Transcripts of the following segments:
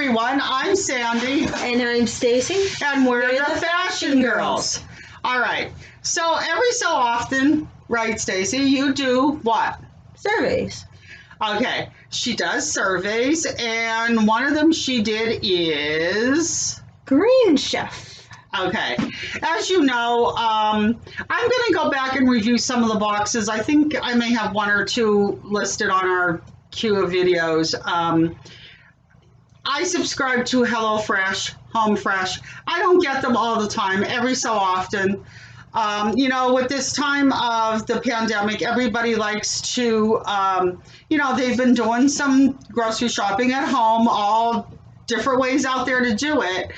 everyone. I'm Sandy. And I'm Stacey. And we're the Fashion Girls. All right. So every so often, right, Stacey, you do what? Surveys. Okay. She does surveys, and one of them she did is... Green Chef. Okay. As you know, I'm going to go back and review some of the boxes. I think I may have one or two listed on our queue of videos. I subscribe to HelloFresh, Home Fresh. I don't get them all the time, every so often. With this time of the pandemic, everybody likes to, they've been doing some grocery shopping at home, all different ways out there to do it.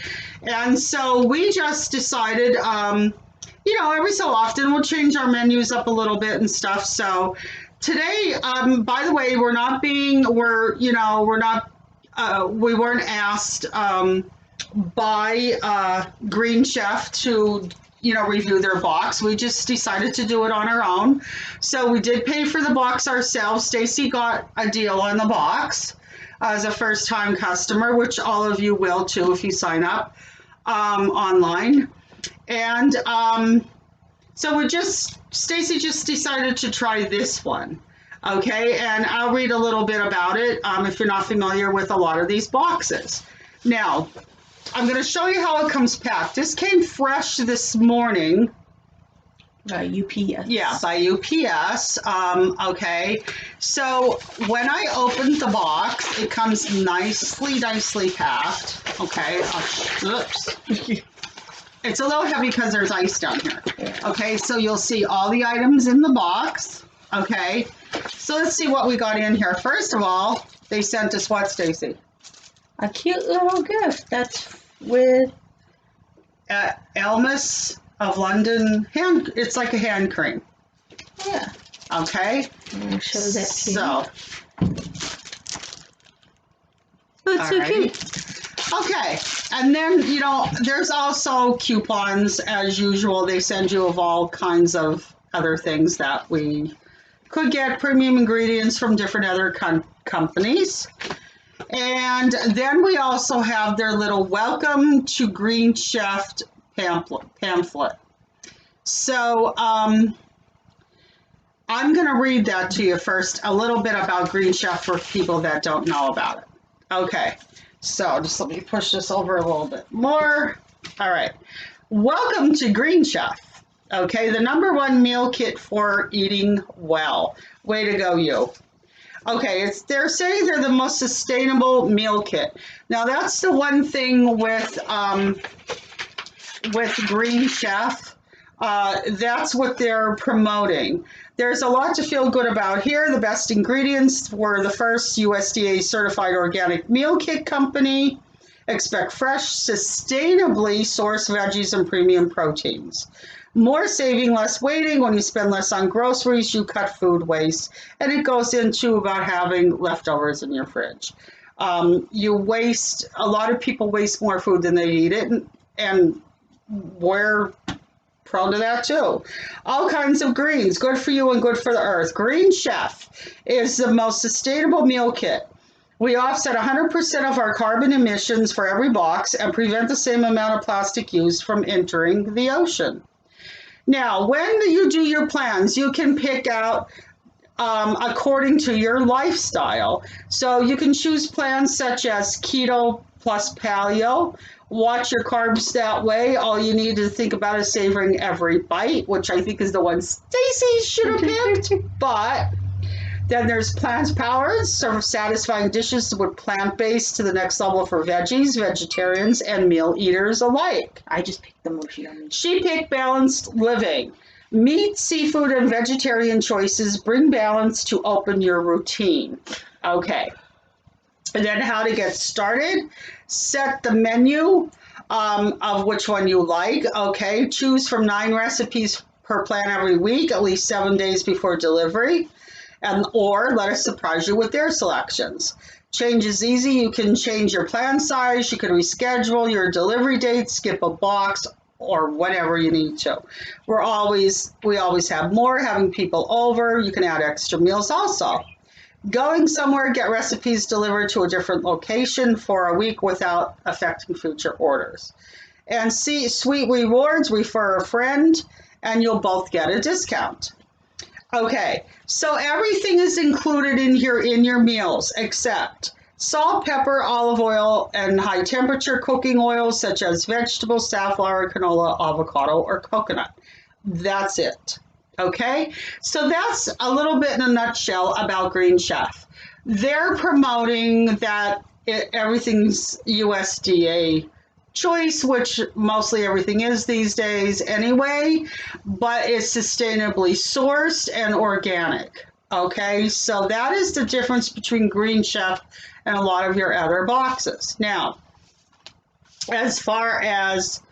And so we just decided, every so often we'll change our menus up a little bit and stuff. So today, by the way, we weren't asked by Green Chef to, review their box. We just decided to do it on our own. So we did pay for the box ourselves. Stacey got a deal on the box as a first-time customer, which all of you will too if you sign up online. And so Stacey just decided to try this one. Okay, and I'll read a little bit about it if you're not familiar with a lot of these boxes. Now, I'm going to show you how it comes packed. This came fresh this morning. By UPS. Yeah, by UPS. Okay, so when I opened the box, it comes nicely packed. Okay, oops. It's a little heavy because there's ice down here. Yeah. Okay, so you'll see all the items in the box. Okay, so let's see what we got in here. First of all, they sent us what, Stacey? A cute little gift. That's with Elmas of London it's like a hand cream. Yeah. Okay. I'll show that to you. So. That's so cute. Okay, and then, there's also coupons, as usual. They send you of all kinds of other things that we could get, premium ingredients from different other companies. And then we also have their little Welcome to Green Chef pamphlet. So I'm going to read that to you first, a little bit about Green Chef for people that don't know about it. Okay, so just let me push this over a little bit more. All right. Welcome to Green Chef. Okay, the #1 meal kit for eating well. Way to go, you. Okay, they're saying they're the most sustainable meal kit. Now, that's the one thing with Green Chef. That's what they're promoting. There's a lot to feel good about here. The best ingredients were the first USDA certified organic meal kit company. Expect fresh, sustainably sourced veggies and premium proteins. More saving, less waiting. When you spend less on groceries, you cut food waste. And it goes into about having leftovers in your fridge. A lot of people waste more food than they eat it, and we're prone to that too. All kinds of greens, good for you and good for the earth. Green Chef is the most sustainable meal kit. We offset 100% of our carbon emissions for every box and prevent the same amount of plastic used from entering the ocean. Now, when you do your plans, you can pick out according to your lifestyle. So you can choose plans such as keto plus paleo. Watch your carbs that way. All you need to think about is savoring every bite, which I think is the one Stacey should have picked. But then there's Plant Powered, so satisfying dishes with plant-based to the next level for veggies, vegetarians, and meal eaters alike. I just picked the most yummy. She picked Balanced Living. Meat, seafood, and vegetarian choices bring balance to open your routine. Okay. And then how to get started. Set the menu of which one you like. Okay. Choose from 9 recipes per plan every week, at least 7 days before delivery. Or let us surprise you with their selections. Change is easy. You can change your plan size. You can reschedule your delivery date, skip a box, or whatever you need to. We always have more, having people over. You can add extra meals also. Going somewhere, get recipes delivered to a different location for a week without affecting future orders. And see sweet rewards, refer a friend, and you'll both get a discount. Okay, so everything is included in here in your meals except salt, pepper, olive oil, and high temperature cooking oils such as vegetable, safflower, canola, avocado, or coconut. That's it. Okay, so that's a little bit in a nutshell about Green Chef. They're promoting that everything's USDA choice, which mostly everything is these days anyway, but it's sustainably sourced and organic. Okay, so that is the difference between Green Chef and a lot of your other boxes. Now, as far as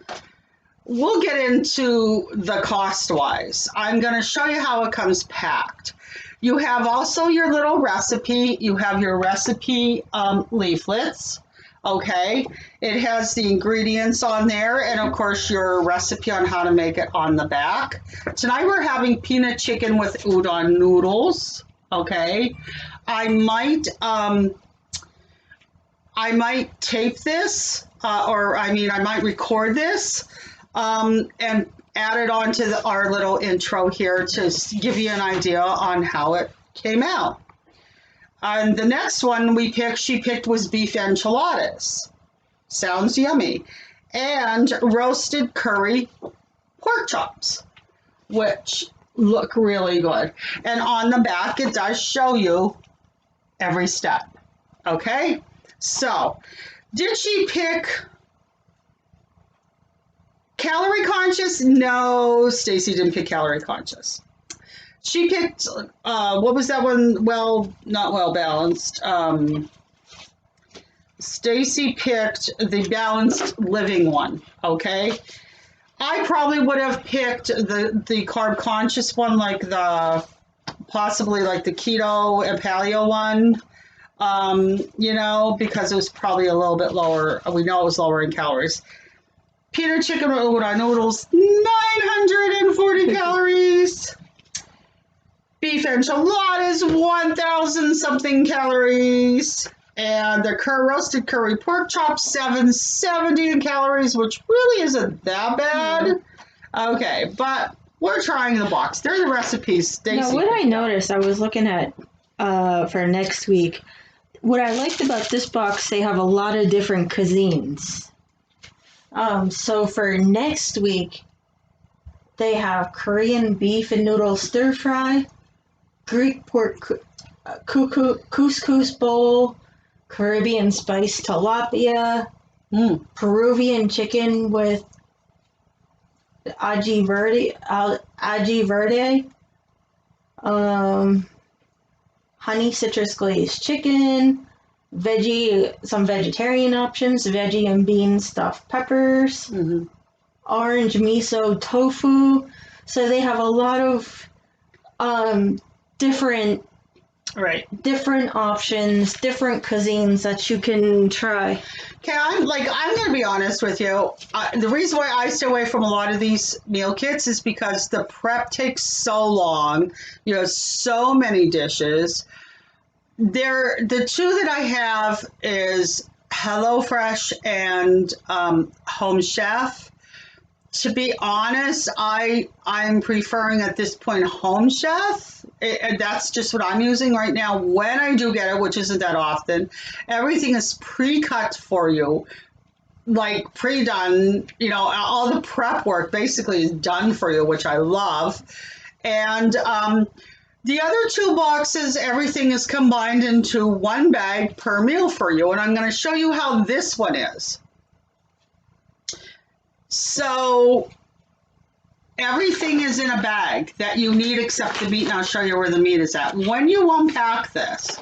we'll get into the cost wise, I'm going to show you how it comes packed. You have also your little recipe, you have your recipe leaflets. Okay, it has the ingredients on there and of course your recipe on how to make it on the back. Tonight we're having peanut chicken with udon noodles. Okay, I might tape this I might record this and add it onto our little intro here to give you an idea on how it came out. And the next one she picked was beef enchiladas. Sounds yummy. And roasted curry pork chops, which look really good. And on the back, it does show you every step. Okay? So, did she pick calorie conscious? No, Stacey didn't pick calorie conscious. She picked, what was that one? Well, not well balanced. Stacey picked the balanced living one, okay? I probably would have picked the carb conscious one, possibly like the keto and paleo one, because it was probably a little bit lower. We know it was lower in calories. Peanut chicken with udon noodles, 940 calories. Beef enchiladas, 1,000 something calories. And the roasted curry pork chops, 770 in calories, which really isn't that bad. Okay, but we're trying the box. They're the recipes. Stacey. Now, what I noticed, I was looking at for next week, what I liked about this box, they have a lot of different cuisines. So for next week, they have Korean beef and noodle stir fry, Greek pork couscous bowl, Caribbean spice tilapia, Peruvian chicken with aji verde, honey citrus glazed chicken, some vegetarian options, veggie and bean stuffed peppers, orange miso tofu. So they have a lot of different options, different cuisines that you can try. Okay, I'm going to be honest with you. The reason why I stay away from a lot of these meal kits is because the prep takes so long. So many dishes. The two that I have is HelloFresh and Home Chef. To be honest, I'm preferring at this point Home Chef. That's just what I'm using right now. When I do get it, which isn't that often, everything is pre-cut for you, like pre-done. All the prep work basically is done for you, which I love. And the other two boxes, everything is combined into one bag per meal for you. And I'm going to show you how this one is. So everything is in a bag that you need except the meat, and I'll show you where the meat is at. When you unpack this,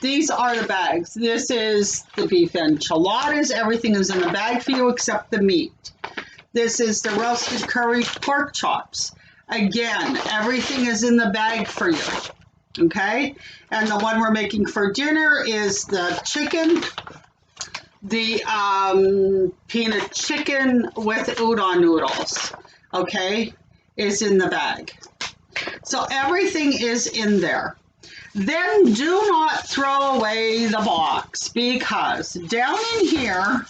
these are the bags. This is the beef enchiladas. Everything is in the bag for you except the meat. This is the roasted curry pork chops. Again, everything is in the bag for you. Okay? And the one we're making for dinner is the chicken. The peanut chicken with udon noodles, okay, is in the bag. So everything is in there. then do not throw away the box, because down in here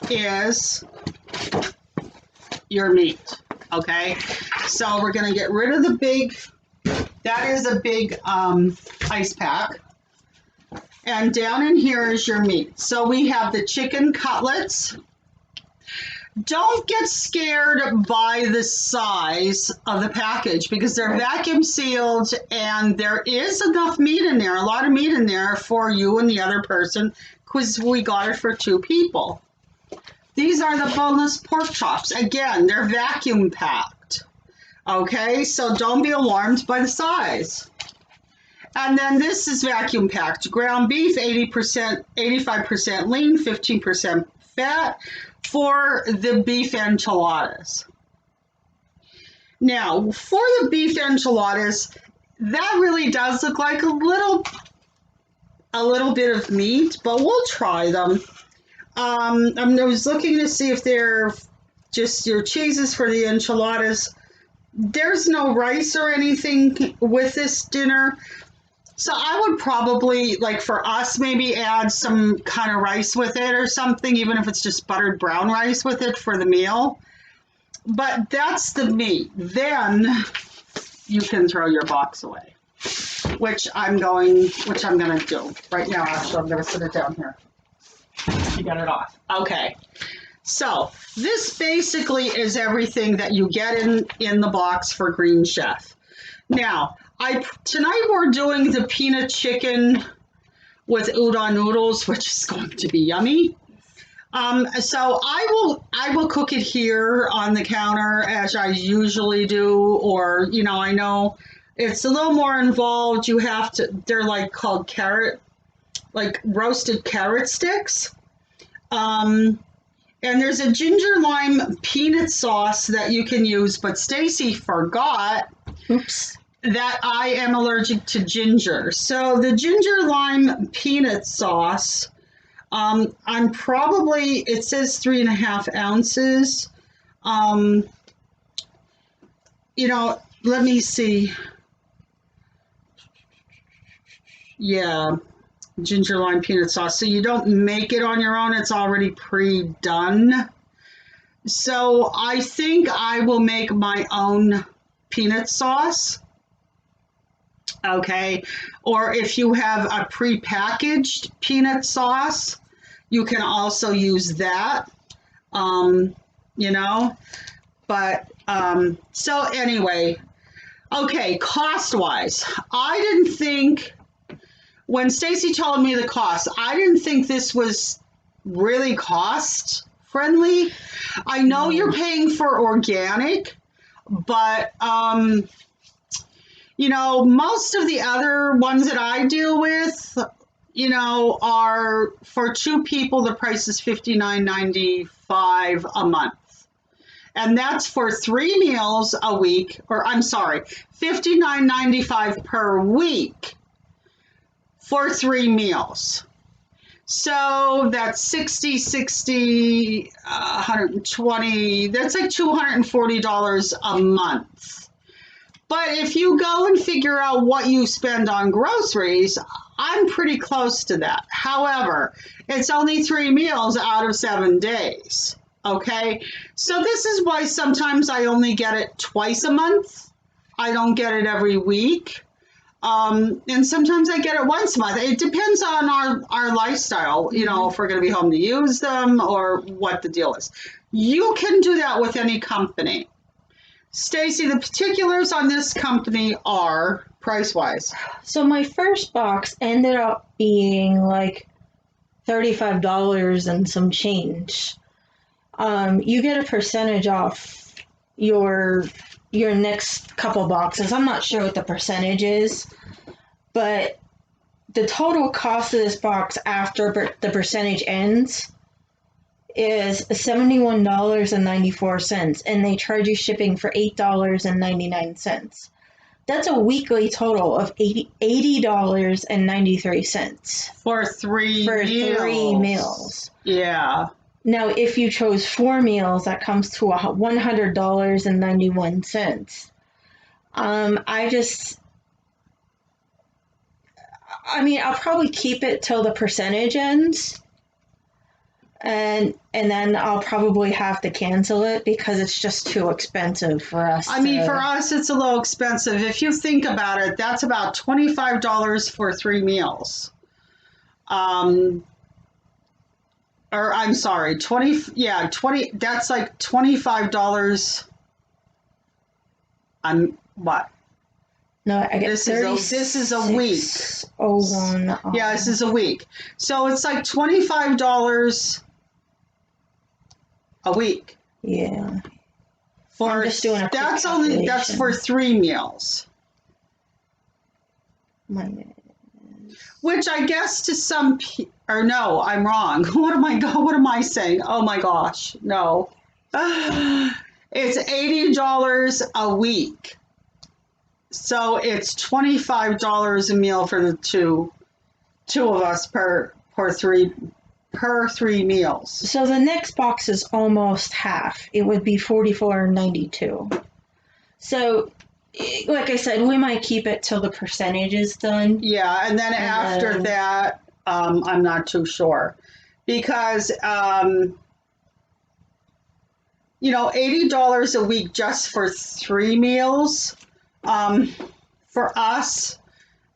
is your meat. Okay, so we're going to get rid of the big, that is a big ice pack. And down in here is your meat. So we have the chicken cutlets. Don't get scared by the size of the package, because they're vacuum sealed and there is enough meat in there, a lot of meat in there for you and the other person, because we got it for 2 people. These are the boneless pork chops. Again, they're vacuum packed. Okay, so don't be alarmed by the size. And then this is vacuum packed. Ground beef, 80%, 85% lean, 15% fat for the beef enchiladas. Now, for the beef enchiladas, that really does look like a little bit of meat, but we'll try them. I was looking to see if they're just your cheeses for the enchiladas. There's no rice or anything with this dinner. So I would probably, like for us, maybe add some kind of rice with it or something, even if it's just buttered brown rice with it for the meal. But that's the meat. Then you can throw your box away, which I'm going to do right now. Actually, I'm going to sit it down here. You got it off. Okay. So this basically is everything that you get in the box for Green Chef. Now, tonight we're doing the peanut chicken with udon noodles, which is going to be yummy. So I will cook it here on the counter as I usually do, or I know it's a little more involved. You have to. They're called roasted carrot sticks. And there's a ginger lime peanut sauce that you can use, but Stacey forgot. Oops. That I am allergic to ginger. So the ginger lime peanut sauce, I'm probably, it says 3.5 ounces. Let me see. Yeah, ginger lime peanut sauce. So you don't make it on your own, it's already pre-done. So I think I will make my own peanut sauce. Okay, or if you have a pre-packaged peanut sauce, you can also use that. But so anyway, okay, cost-wise, I didn't think, when Stacey told me the cost, I didn't think this was really cost friendly. I know you're paying for organic, but most of the other ones that I deal with, are for 2 people, the price is $59.95 a month. And that's for 3 meals a week, or I'm sorry, $59.95 per week for 3 meals. So that's 60, 120, that's like $240 a month. But if you go and figure out what you spend on groceries, I'm pretty close to that. However, it's only 3 meals out of 7 days. Okay? So this is why sometimes I only get it twice a month. I don't get it every week. And sometimes I get it once a month. It depends on our lifestyle, if we're going to be home to use them or what the deal is. You can do that with any company. Stacey, the particulars on this company are price-wise. So my first box ended up being like $35 and some change. You get a percentage off your next couple boxes. I'm not sure what the percentage is, but the total cost of this box after the percentage ends is $71.94, and they charge you shipping for $8.99. That's a weekly total of $80.93 for 3 meals. 3 meals. Yeah. Now, if you chose 4 meals, that comes to $100.91. I mean, I'll probably keep it till the percentage ends. And then I'll probably have to cancel it because it's just too expensive for us. I mean, for us, it's a little expensive. If you think about it, that's about $25 for 3 meals. Or I'm sorry, 20, yeah, 20, that's like $25 on what? No, I get This is a week. 36.01. Yeah, this is a week. So it's like $25 a week. Yeah. For I'm just doing a quick that's calculation. for 3 meals. Which I guess to some or no, I'm wrong. What am I saying? Oh my gosh. No. It's $80 a week. So it's $25 a meal for the two of us per 3 meals. So the next box is almost half. It would be $44.92. So, like I said, we might keep it till the percentage is done. Yeah, and then after that, I'm not too sure because $80 a week just for 3 meals. For us,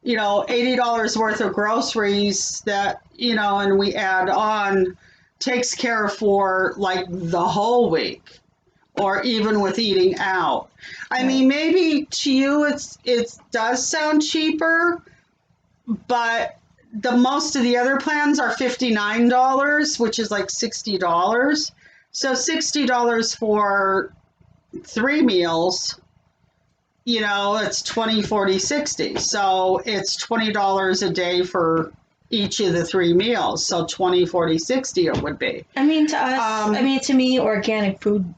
$80 worth of groceries that, and we add on takes care for like the whole week or even with eating out. I mean, maybe to you it does sound cheaper, but the most of the other plans are $59, which is like $60. So $60 for 3 meals, it's 20, 40, 60. So it's $20 a day for each of the 3 meals. So 20, 40, 60 it would be. I mean, to us, to me, organic food,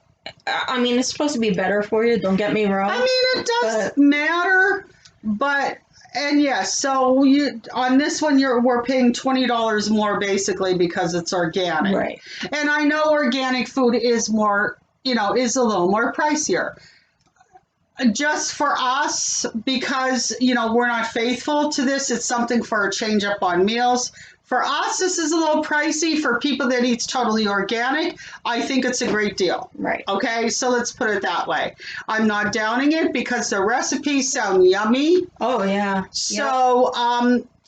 I mean, it's supposed to be better for you. Don't get me wrong. I mean, it does matter, but, and yes, so on this one, we're paying $20 more basically because it's organic. Right. And I know organic food is more, is a little more pricier. Just for us, because, we're not faithful to this, it's something for a change up on meals. For us, this is a little pricey. For people that eat totally organic, I think it's a great deal. Right. Okay, so let's put it that way. I'm not downing it because the recipes sound yummy. Oh, yeah. So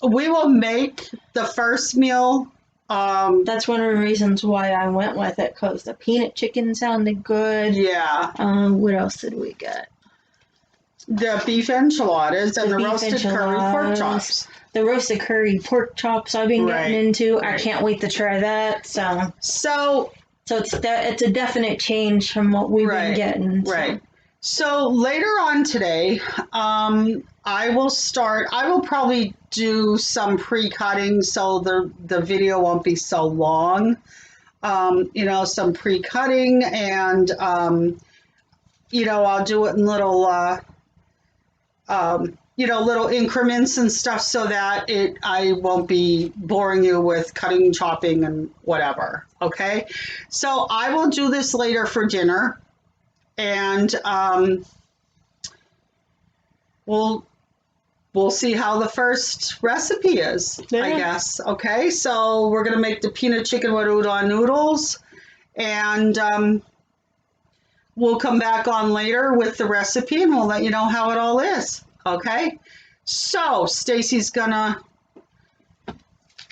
we will make the first meal. That's one of the reasons why I went with it, because the peanut chicken sounded good. Yeah. What else did we get? The beef enchiladas and the roasted curry pork chops. The roasted curry pork chops I've been getting into. Right. I can't wait to try that. So it's a definite change from what we've been getting. Right. So later on today, I will probably do some pre-cutting so the video won't be so long. Some pre-cutting and I'll do it in little little increments and stuff so that I won't be boring you with cutting, chopping, and whatever. Okay, so I will do this later for dinner, and we'll see how the first recipe is. I guess. Okay, so we're gonna make the peanut chicken with udon noodles, and we'll come back on later with the recipe, and we'll let you know how it all is. Okay, so Stacey's gonna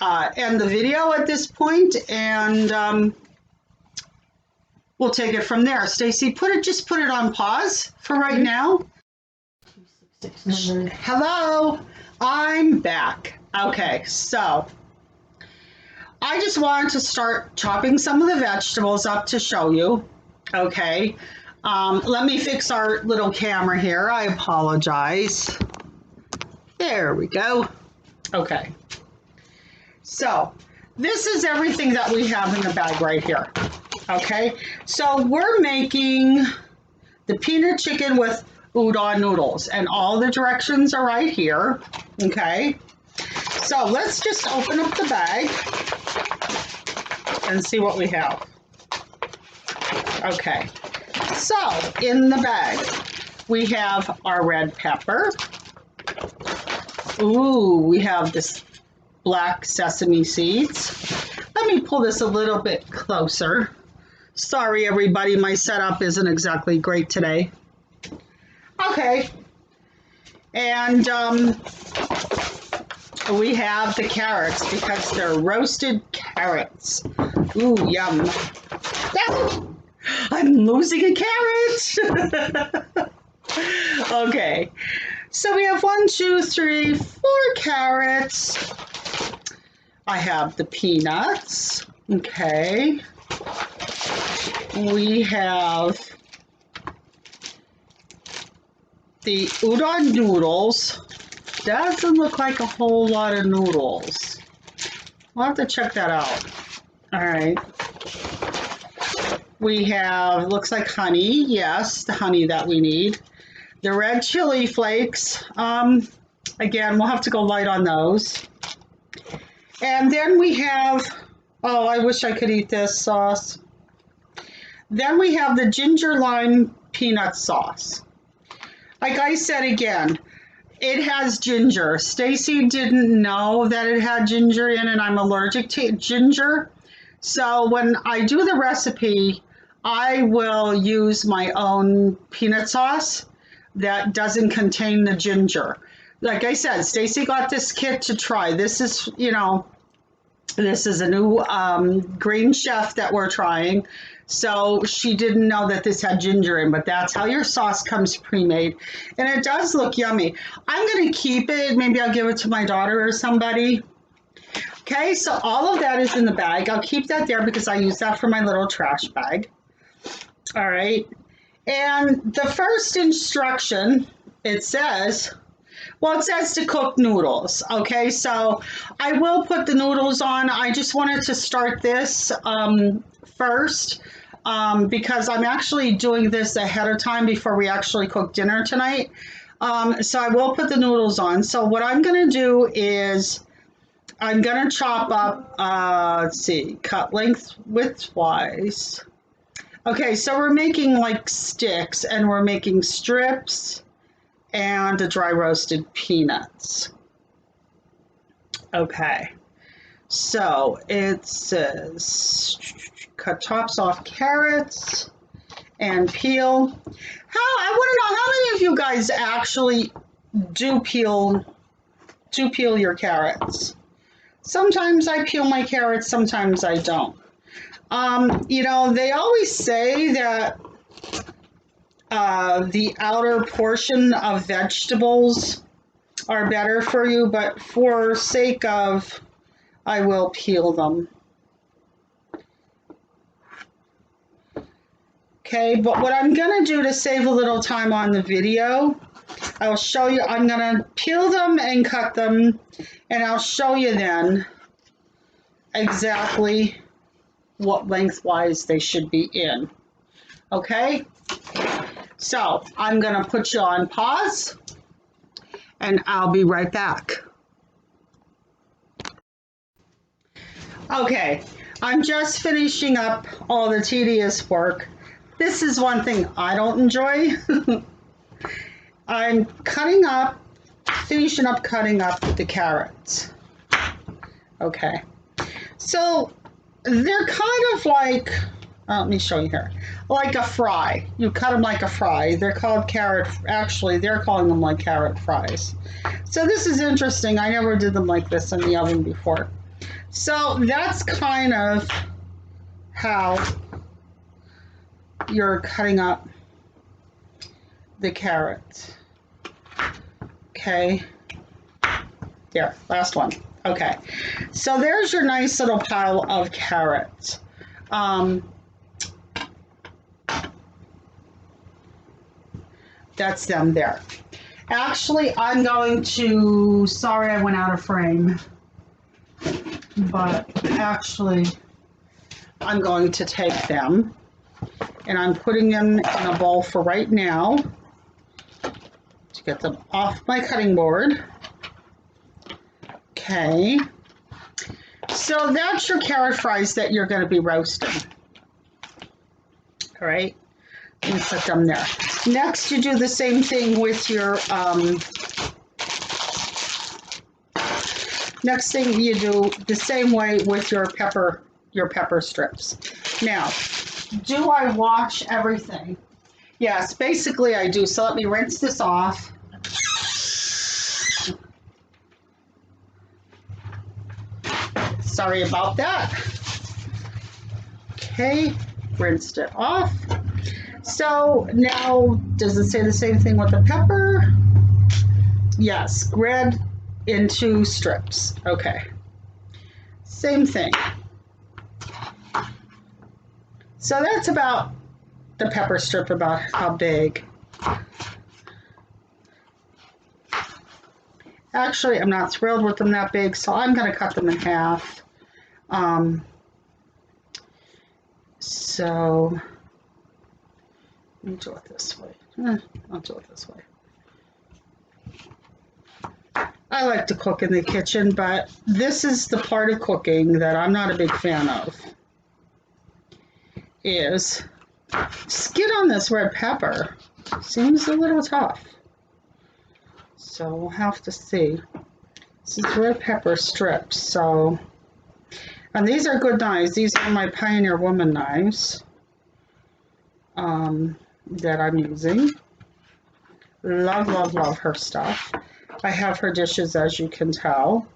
end the video at this point, and we'll take it from there. Stacey, just put it on pause for right now. Hello, I'm back. Okay, so I just wanted to start chopping some of the vegetables up to show you. Okay. Let me fix our little camera here. I apologize. There we go. Okay. So this is everything that we have in the bag right here. Okay. So we're making the peanut chicken with udon noodles, and all the directions are right here. Okay. So let's just open up the bag and see what we have. Okay. So, in the bag, we have our red pepper, Ooh, we have this black sesame seeds. Let me pull this a little bit closer. Sorry, everybody, my setup isn't exactly great today. Okay, and we have the carrots because they're roasted carrots. Ooh, yum. Ah, I'm losing a carrot. Okay, so we have 1, 2, 3, 4 carrots. I have the peanuts. Okay. We have the udon noodles. Doesn't look like a whole lot of noodles. We'll have to check that out. All right. We have, looks like honey. Yes, the honey that we need. The red chili flakes. Again, we'll have to go light on those. And then we have, oh, I wish I could eat this sauce. Then we have the ginger lime peanut sauce. Like I said again, it has ginger. Stacey didn't know that it had ginger in, and I'm allergic to ginger. So when I do the recipe, I will use my own peanut sauce that doesn't contain the ginger. Like I said, Stacey got this kit to try. This is, this is a new green chef that we're trying. So she didn't know that this had ginger in, but that's how your sauce comes pre-made. And it does look yummy. I'm going to keep it. Maybe I'll give it to my daughter or somebody. Okay, so all of that is in the bag. I'll keep that there because I use that for my little trash bag. All right. And the first instruction, it says, well, it says to cook noodles. Okay, so I will put the noodles on. I just wanted to start this first because I'm actually doing this ahead of time before we actually cook dinner tonight. So I will put the noodles on. So what I'm going to do is I'm going to chop up, let's see, cut widthwise. Okay, so we're making like sticks and we're making strips and the dry roasted peanuts. Okay, so it says cut tops off carrots and peel. I want to know how many of you guys actually do peel your carrots. Sometimes I peel my carrots, sometimes I don't. They always say that the outer portion of vegetables are better for you, but for sake of, I will peel them. Okay, but what I'm going to do to save a little time on the video, I'll show you, I'm going to peel them and cut them, and I'll show you then exactly what lengthwise they should be in. Okay? So I'm going to put you on pause and I'll be right back. Okay, I'm just finishing up all the tedious work. This is one thing I don't enjoy. I'm finishing up cutting up the carrots. Okay, so they're kind of like, let me show you here, like a fry. You cut them like a fry. They're called actually they're calling them like carrot fries. So this is interesting. I never did them like this in the oven before. So that's kind of how you're cutting up the carrots. Okay, there, last one. Okay, so there's your nice little pile of carrots. That's them there. Actually, I'm going to, sorry I went out of frame, but actually I'm going to take them and I'm putting them in a bowl for right now to get them off my cutting board. Okay, so that's your carrot fries that you're going to be roasting. All right, and put them there. Next, you do the same thing with your Next thing you do the same way with your pepper strips. Now, do I wash everything? Yes, basically I do. So let me rinse this off. Sorry about that. Okay, rinsed it off. So now, does it say the same thing with the pepper? Yes, red into strips. Okay, same thing. So that's about the pepper strip, about how big. Actually, I'm not thrilled with them that big, so I'm going to cut them in half. So let me do it this way. I'll do it this way. I like to cook in the kitchen, but this is the part of cooking that I'm not a big fan of. Is just get on this red pepper. Seems a little tough. So we'll have to see. This is red pepper strips. So, and these are good knives. These are my Pioneer Woman knives that I'm using. Love, love, love her stuff. I have her dishes, as you can tell.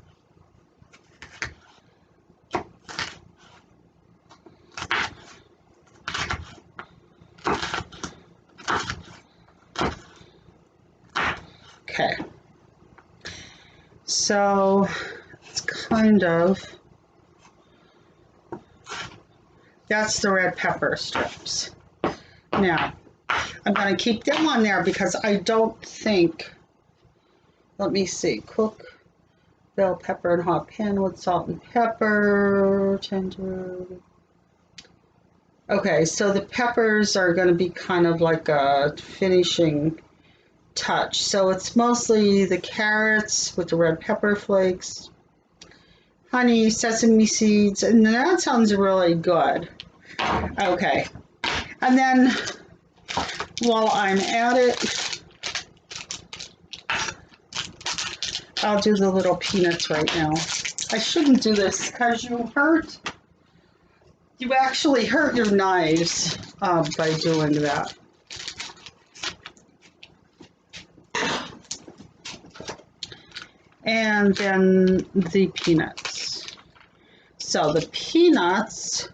Okay. So it's kind of, that's the red pepper strips. Now, I'm going to keep them on there because I don't think, let me see, cook bell pepper and hot pan with salt and pepper, tender. Okay, so the peppers are going to be kind of like a finishing touch. So it's mostly the carrots with the red pepper flakes, honey, sesame seeds, and that sounds really good. Okay, and then while I'm at it, I'll do the little peanuts right now. I shouldn't do this because you actually hurt your knives by doing that. And then the peanuts. So the peanuts,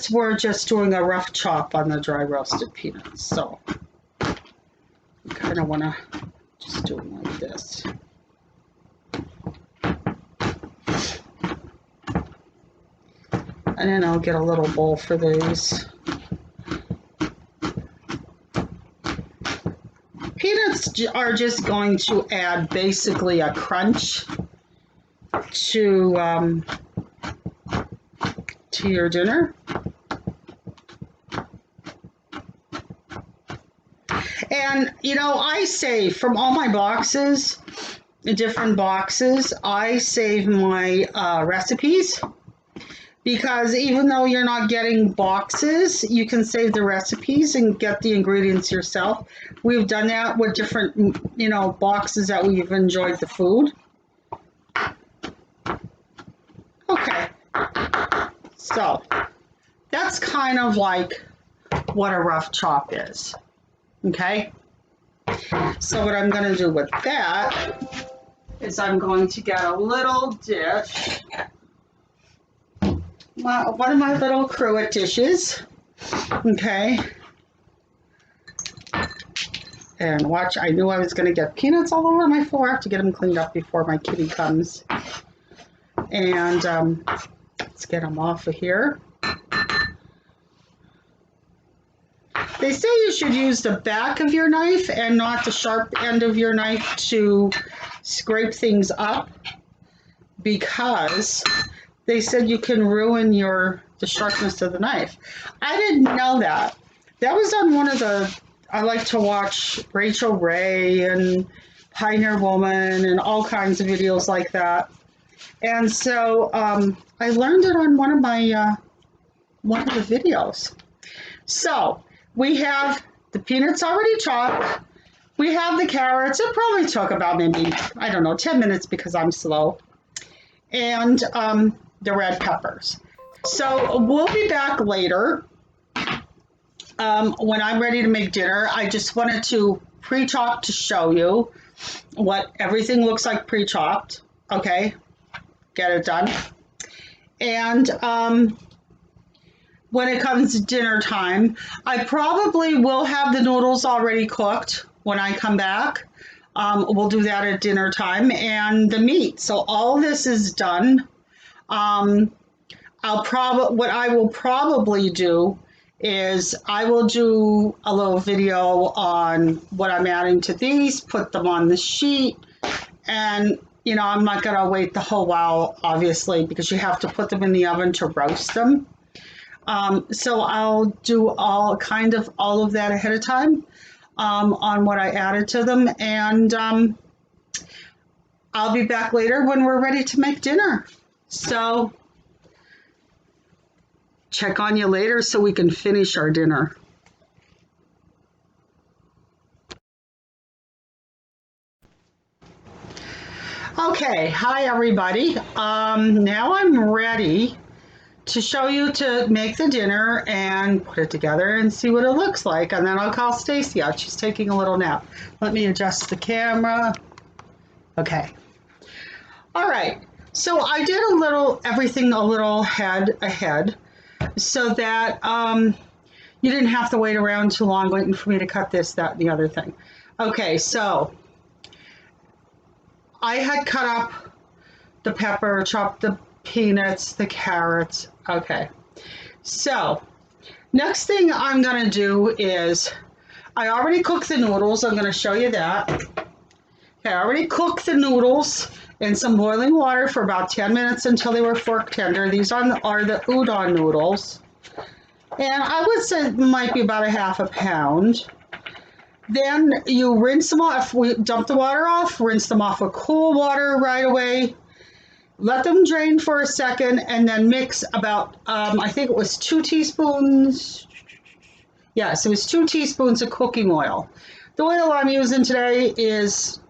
we're just doing a rough chop on the dry roasted peanuts. So you kind of want to just do them like this. And then I'll get a little bowl for these. Peanuts are just going to add basically a crunch to your dinner. And you know, I save from all my boxes, different boxes, I save my recipes. Because even though you're not getting boxes, you can save the recipes and get the ingredients yourself. We've done that with different, you know, boxes that we've enjoyed the food. Okay. So that's kind of like what a rough chop is. Okay. So what I'm going to do with that is I'm going to get a little dish. One of my little cruet dishes, okay, and watch, I knew I was going to get peanuts all over my floor. I have to get them cleaned up before my kitty comes, and let's get them off of here. They say you should use the back of your knife and not the sharp end of your knife to scrape things up, because they said you can ruin the sharpness of the knife. I didn't know that. That was on one of I like to watch Rachel Ray and Pioneer Woman and all kinds of videos like that. And so I learned it on one of the videos. So we have the peanuts already chopped. We have the carrots. It probably took about maybe, I don't know, 10 minutes because I'm slow. And the red peppers. So we'll be back later when I'm ready to make dinner. I just wanted to pre-chop to show you what everything looks like pre-chopped. Okay, get it done. And when it comes to dinner time, I probably will have the noodles already cooked when I come back. We'll do that at dinner time, and the meat. So all this is done. What I will probably do is I will do a little video on what I'm adding to these, put them on the sheet, and I'm not gonna wait the whole while, obviously, because you have to put them in the oven to roast them. So I'll do all of that ahead of time on what I added to them, and I'll be back later when we're ready to make dinner. So check on you later so we can finish our dinner. Okay, hi everybody. Now I'm ready to show you to make the dinner and put it together and see what it looks like. And then I'll call Stacey out. She's taking a little nap. Let me adjust the camera. Okay. All right. So I did everything a little ahead so that you didn't have to wait around too long waiting for me to cut this, that, and the other thing. Okay, so I had cut up the pepper, chopped the peanuts, the carrots. Okay, so next thing I'm gonna do is I already cooked the noodles. I'm gonna show you that. Okay, I already cooked the noodles in some boiling water for about 10 minutes until they were fork tender. These are the udon noodles. And I would say it might be about a half a pound. Then you rinse them off. We dump the water off, rinse them off with cool water right away. Let them drain for a second, and then mix about, I think it was 2 teaspoons. Yes, it was 2 teaspoons of cooking oil. The oil I'm using today is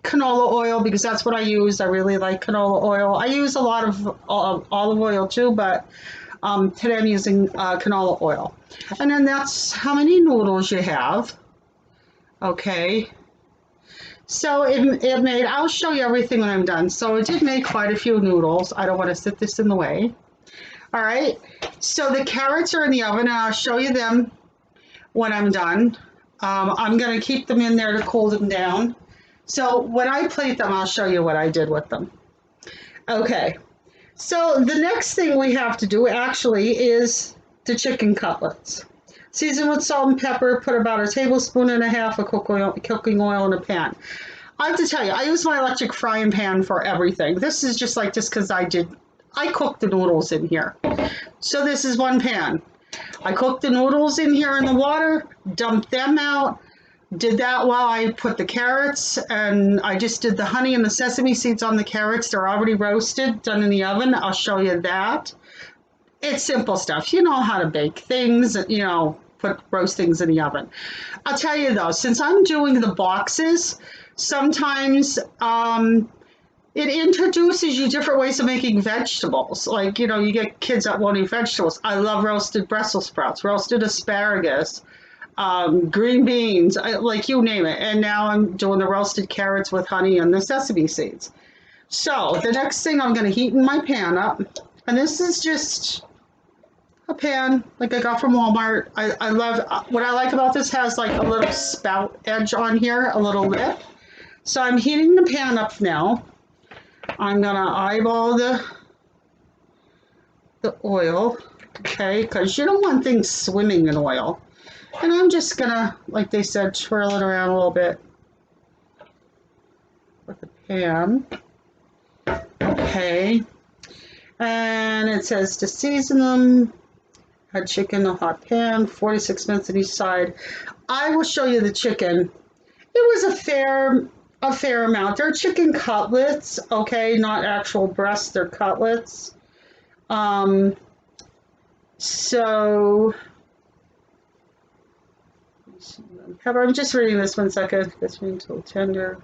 canola oil because that's what I use. I really like canola oil. I use a lot of olive oil too, but today I'm using canola oil. And then that's how many noodles you have. Okay. So it made, I'll show you everything when I'm done. So it did make quite a few noodles. I don't want to sit this in the way. All right. So the carrots are in the oven, and I'll show you them when I'm done. I'm going to keep them in there to cool them down. So when I plate them, I'll show you what I did with them. Okay. So the next thing we have to do actually is the chicken cutlets. Season with salt and pepper, put about 1.5 tablespoons of cooking oil in a pan. I have to tell you, I use my electric frying pan for everything. This is just because I cooked the noodles in here. So this is one pan. I cooked the noodles in here in the water, dumped them out, did that while I put the carrots, and I just did the honey and the sesame seeds on the carrots. They're already roasted, done in the oven. I'll show you that. It's simple stuff. You know how to bake things, roast things in the oven. I'll tell you though, since I'm doing the boxes, sometimes it introduces you different ways of making vegetables. Like, you get kids that won't eat vegetables. I love roasted Brussels sprouts, roasted asparagus, green beans, like you name it. And now I'm doing the roasted carrots with honey and the sesame seeds. So the next thing I'm going to heat in my pan up, and this is just a pan like I got from Walmart. I love, what I like about this has like a little spout edge on here, a little lip. So I'm heating the pan up now. I'm gonna eyeball the oil, okay, because you don't want things swimming in oil. And I'm just gonna, like they said, twirl it around a little bit with the pan. Okay. And it says to season them. Had chicken in a hot pan, 46 minutes on each side. I will show you the chicken. It was a fair amount. They're chicken cutlets, okay, not actual breasts, they're cutlets. So, let me Pepper, I'm just reading this 1 second. Between until tender.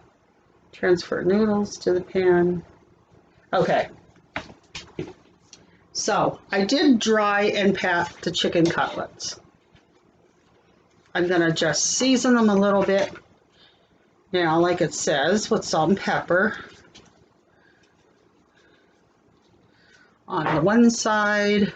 Transfer noodles to the pan. Okay. So I did dry and pat the chicken cutlets. I'm gonna just season them a little bit, you know, like it says, with salt and pepper. On the one side.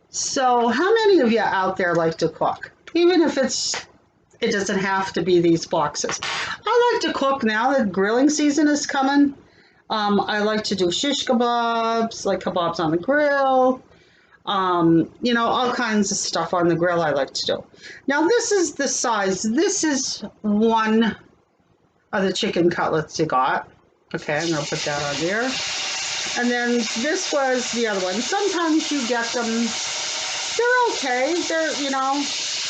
So how many of you out there like to cook? Even if it doesn't have to be these boxes. I like to cook now that grilling season is coming. I like to do shish kebabs, like kebabs on the grill. You know, all kinds of stuff on the grill I like to do. Now this is the size. This is one of the chicken cutlets you got. Okay, I'm gonna put that on there. And then this was the other one. Sometimes you get them, they're okay. They're, you know,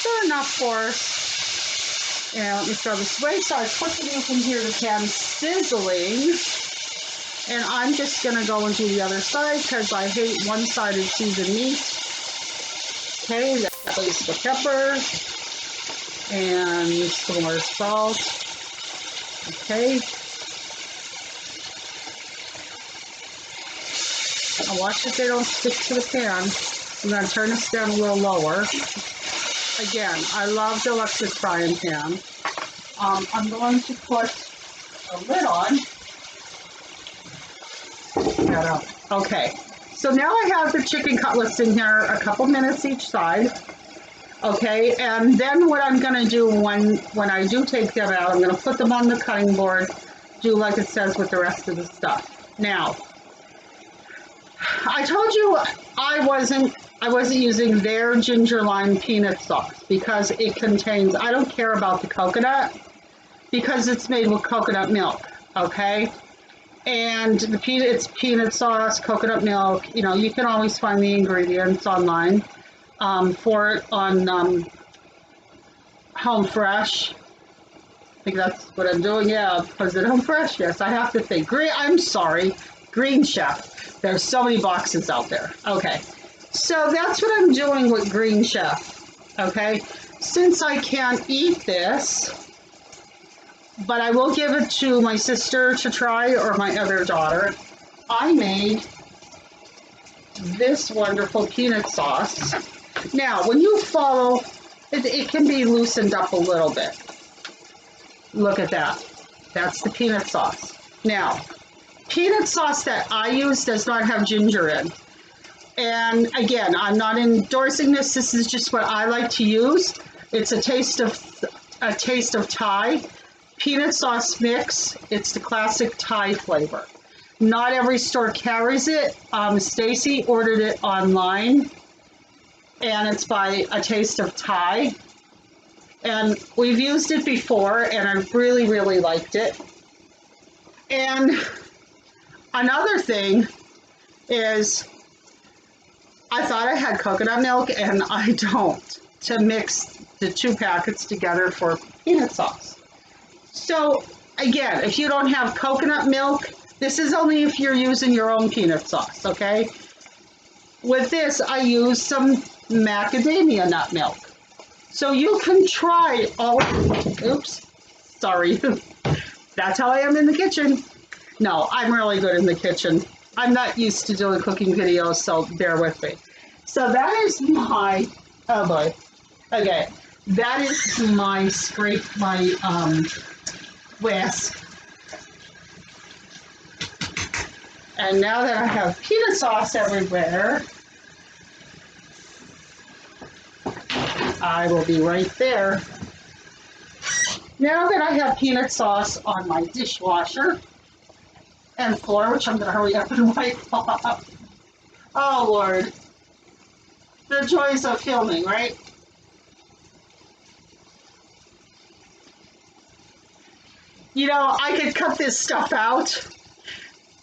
they're enough for us. And let me throw this away. So I quickly you can hear the pan sizzling. And I'm just gonna go and do the other side because I hate one-sided seasoned meat. Okay, that goes the pepper and some more salt. Okay. Now watch that they don't stick to the pan. I'm gonna turn this down a little lower. Again, I love the electric frying pan. I'm going to put a lid on. Okay, so now I have the chicken cutlets in here a couple minutes each side. Okay, and then what I'm gonna do when I do take them out, I'm gonna put them on the cutting board, do like it says with the rest of the stuff. Now, I told you I wasn't using their ginger lime peanut sauce because it contains, I don't care about the coconut because it's made with coconut milk, okay? And it's peanut sauce, coconut milk, you know, you can always find the ingredients online for it on Home Fresh. I think that's what I'm doing, yeah, was it Home Fresh? Yes, I have to think. I'm sorry, Green Chef. There's so many boxes out there. Okay, so that's what I'm doing with Green Chef, okay? Since I can't eat this, but I will give it to my sister to try or my other daughter, I made this wonderful peanut sauce. Now, when you follow, it can be loosened up a little bit. Look at that. That's the peanut sauce. Now, peanut sauce that I use does not have ginger in. And again, I'm not endorsing this. This is just what I like to use. It's a taste of Thai. Peanut sauce mix. It's the classic Thai flavor. Not every store carries it. Stacey ordered it online, and it's by A Taste of Thai. And we've used it before, and I really, really liked it. And another thing is, I thought I had coconut milk, and I don't, to mix the 2 packets together for peanut sauce. So again, if you don't have coconut milk, this is only if you're using your own peanut sauce, okay? With this, I use some macadamia nut milk. So you can try all, oops, sorry. That's how I am in the kitchen. No, I'm really good in the kitchen. I'm not used to doing cooking videos, so bear with me. So that is my, oh boy, okay. That is my whisk. And now that I have peanut sauce everywhere, I will be right there. Now that I have peanut sauce on my dishwasher and floor, which I'm going to hurry up and wipe off. Oh, Lord. The joys of filming, right? You know, I could cut this stuff out,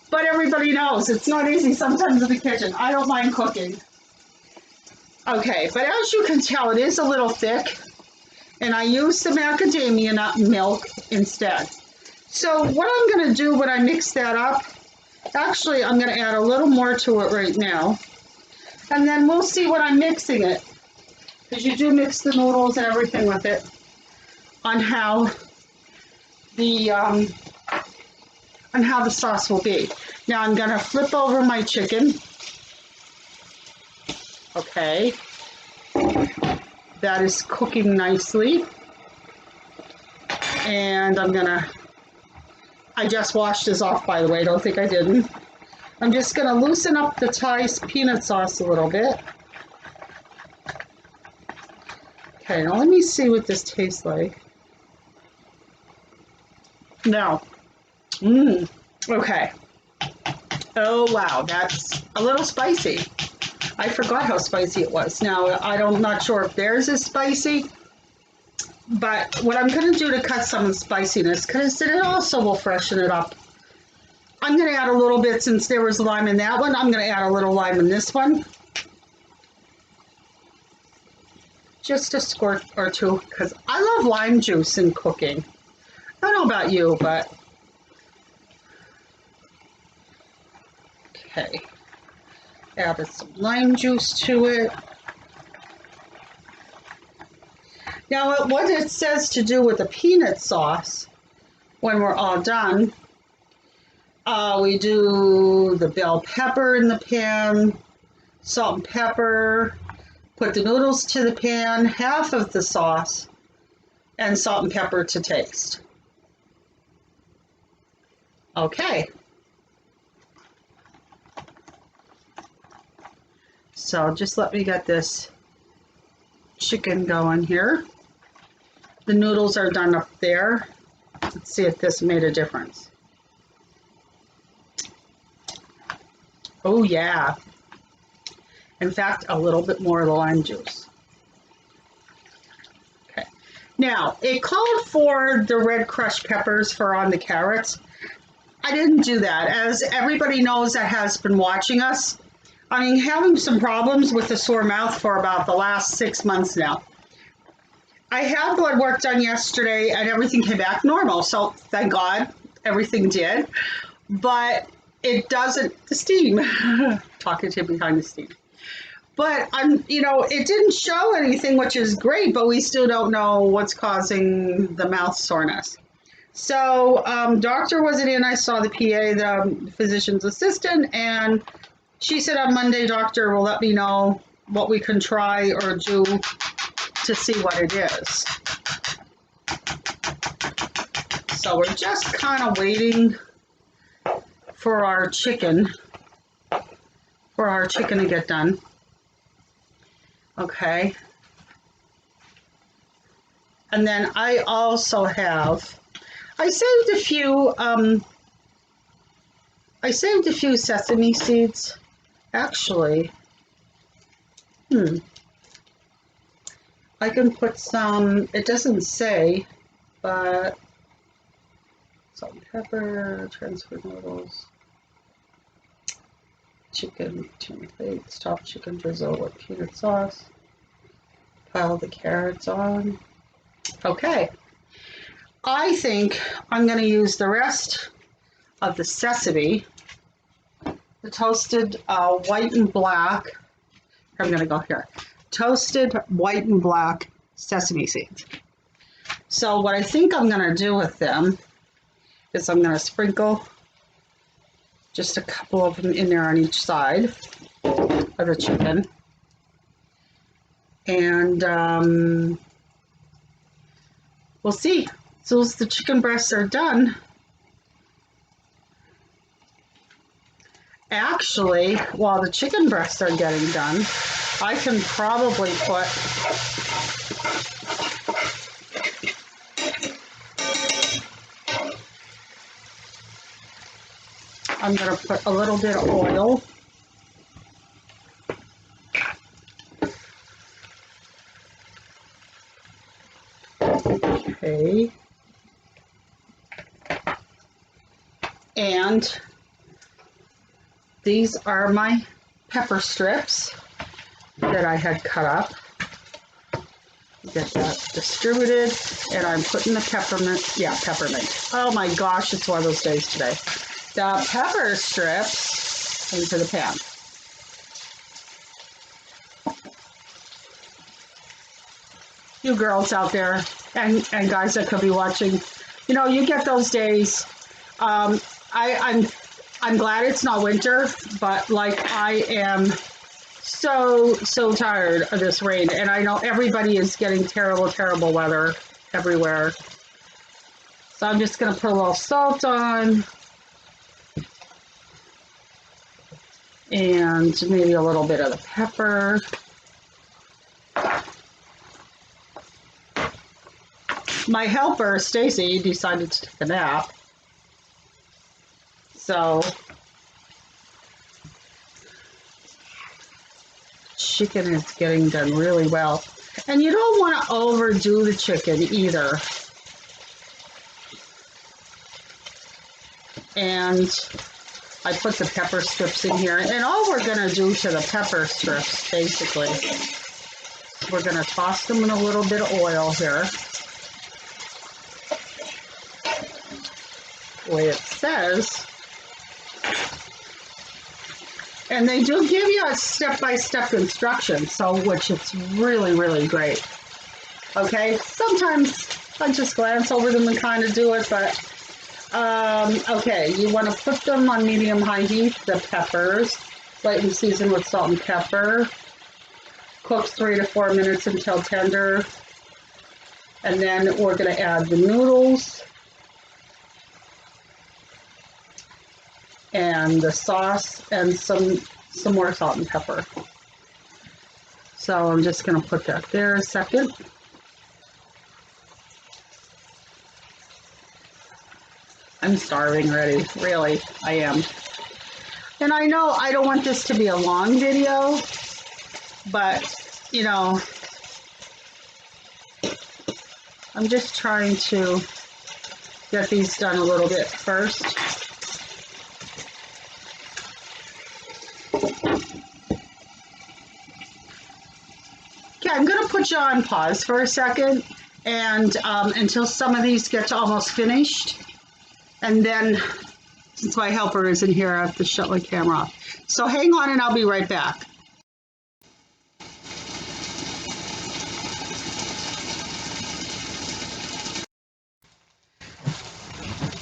but everybody knows it's not easy sometimes in the kitchen. I don't mind cooking. Okay, but as you can tell, it is a little thick, and I use the macadamia nut milk instead. So what I'm going to do when I mix that up, actually I'm going to add a little more to it right now. And then we'll see when I'm mixing it, because you do mix the noodles and everything with it, on how the sauce will be. Now I'm gonna flip over my chicken. Okay, that is cooking nicely. And I just washed this off, by the way, don't think I didn't. I'm just gonna loosen up the Thai peanut sauce a little bit. Okay, now let me see what this tastes like. No. Okay. Oh, wow, that's a little spicy. I forgot how spicy it was. Now, I'm not sure if theirs is spicy, but what I'm going to do to cut some of the spiciness, because it also will freshen it up, I'm going to add a little bit, since there was lime in that one, I'm going to add a little lime in this one. Just a squirt or two, because I love lime juice in cooking. I don't know about you, but... Okay. Added some lime juice to it. Now, what it says to do with the peanut sauce, when we're all done, we do the bell pepper in the pan, salt and pepper, put the noodles to the pan, half of the sauce, and salt and pepper to taste. Okay. So just let me get this chicken going here. The noodles are done up there. Let's see if this made a difference. Oh yeah. In fact, a little bit more of the lime juice. Okay. Now, it called for the red crushed peppers for on the carrots. I didn't do that. As everybody knows that has been watching us, I'm having some problems with the sore mouth for about the last 6 months now. I had blood work done yesterday and everything came back normal, so thank God everything did. But it doesn't, the steam, talking to you behind the steam. But it didn't show anything, which is great, but we still don't know what's causing the mouth soreness. So doctor wasn't in. I saw the PA, the physician's assistant, and she said on Monday, doctor will let me know what we can try or do to see what it is. So we're just kind of waiting for our chicken to get done. Okay. And then I also have, I saved a few sesame seeds. Actually, I can put some, it doesn't say, but salt and pepper, transfer noodles, chicken, tuna flakes, chopped chicken drizzle with peanut sauce, pile the carrots on. Okay, I think I'm going to use the rest of the sesame, the toasted white and black. I'm going to go here. Toasted white and black sesame seeds. So what I think I'm going to do with them is I'm going to sprinkle just a couple of them in there on each side of the chicken. And we'll see. As soon as the chicken breasts are done, actually, while the chicken breasts are getting done, I can probably put I'm going to put a little bit of oil. Okay. And these are my pepper strips that I had cut up. Get that distributed, and I'm putting the peppermint. Oh my gosh, it's one of those days today. The pepper strips into the pan. you girls out there and guys that could be watching, you know, you get those days. I'm glad it's not winter, but like I am so tired of this rain, and I know everybody is getting terrible weather everywhere. So I'm just gonna put a little salt on and maybe a little bit of the pepper. My helper, Stacey, decided to take a nap. So chicken is getting done really well. And you don't want to overdo the chicken either. And I put the pepper strips in here. And all we're going to do to the pepper strips, basically, we're going to toss them in a little bit of oil here. The way it says. And they do give you a step-by-step instruction, so which is really great. Okay, sometimes I just glance over them and kind of do it, but okay, you want to put them on medium-high heat, the peppers, lightly seasoned with salt and pepper. Cook 3 to 4 minutes until tender. And then we're going to add the noodles and the sauce and some more salt and pepper. So I'm just going to put that there a second. I'm starving already, really, I am. And I know I don't want this to be a long video, but, you know, I'm just trying to get these done a little bit first. Okay, I'm going to put you on pause for a second and until some of these get almost finished. And then, since my helper isn't here, I have to shut my camera off. So hang on and I'll be right back.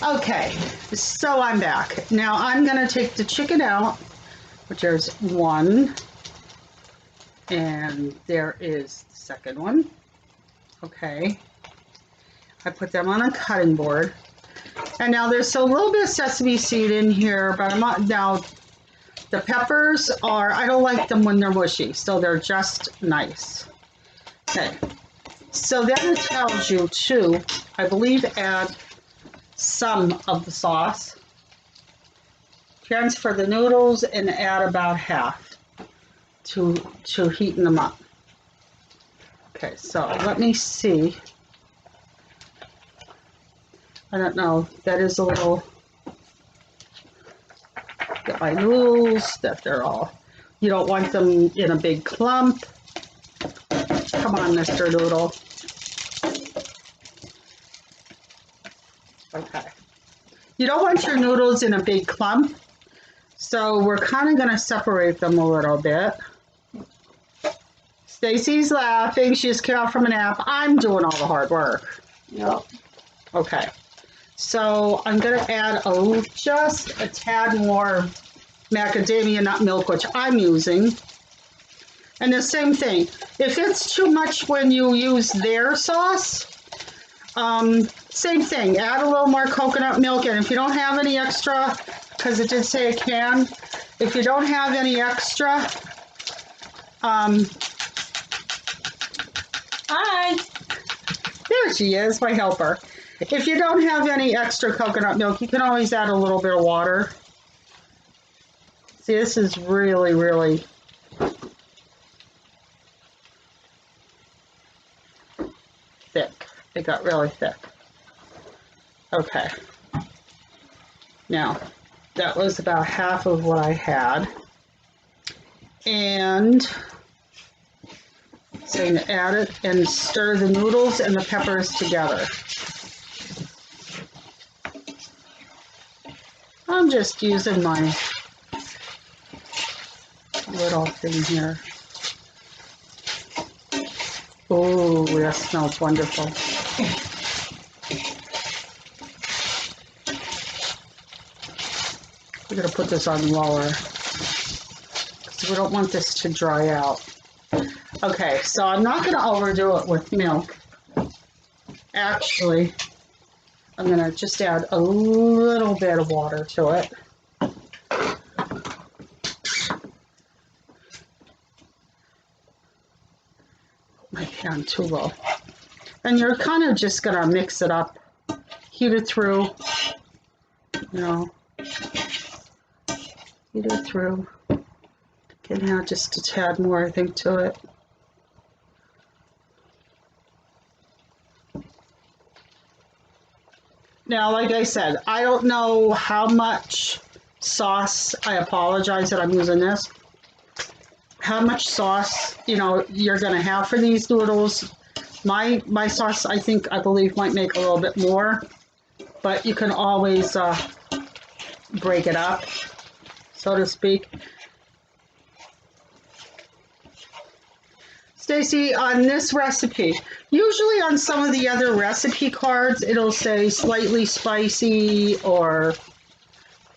Okay, so I'm back. Now I'm going to take the chicken out, which there's one, and there is the second one. Okay, I put them on a cutting board. And now there's a little bit of sesame seed in here, but I'm not, now the peppers are, I don't like them when they're mushy, so they're just nice. Okay, so then it tells you to, I believe, add some of the sauce, transfer the noodles, and add about half to heaten them up. Okay, so let me see. I don't know, that is a little, get my noodles, that they're all, you don't want them in a big clump. Come on, Mr. Noodle. Okay. You don't want your noodles in a big clump, so we're kind of going to separate them a little bit. Stacey's laughing. She just came out from a nap. I'm doing all the hard work. Yep. Okay. So I'm going to add just a tad more macadamia nut milk, which I'm using. And the same thing. If it's too much when you use their sauce, same thing. Add a little more coconut milk. And if you don't have any extra, because it did say it can, if you don't have any extra, hi, there she is, my helper. If you don't have any extra coconut milk, you can always add a little bit of water. See, this is really thick. It got really thick. Okay. Now, that was about half of what I had. And so I'm going to add it and stir the noodles and the peppers together. I'm just using my little thing here. Oh, that smells wonderful. We're going to put this on lower because we don't want this to dry out. Okay, so I'm not going to overdo it with milk. Actually, I'm going to just add a little bit of water to it. My hand too low. And you're kind of just going to mix it up, heat it through, you know, heat it through. Can add just a tad more, I think, to it. Now, like I said, I don't know how much sauce, I apologize that I'm using this, how much sauce, you know, you're going to have for these noodles. My sauce, I believe, might make a little bit more, but you can always break it up, so to speak. Stacey, on this recipe, usually on some of the other recipe cards, it'll say slightly spicy or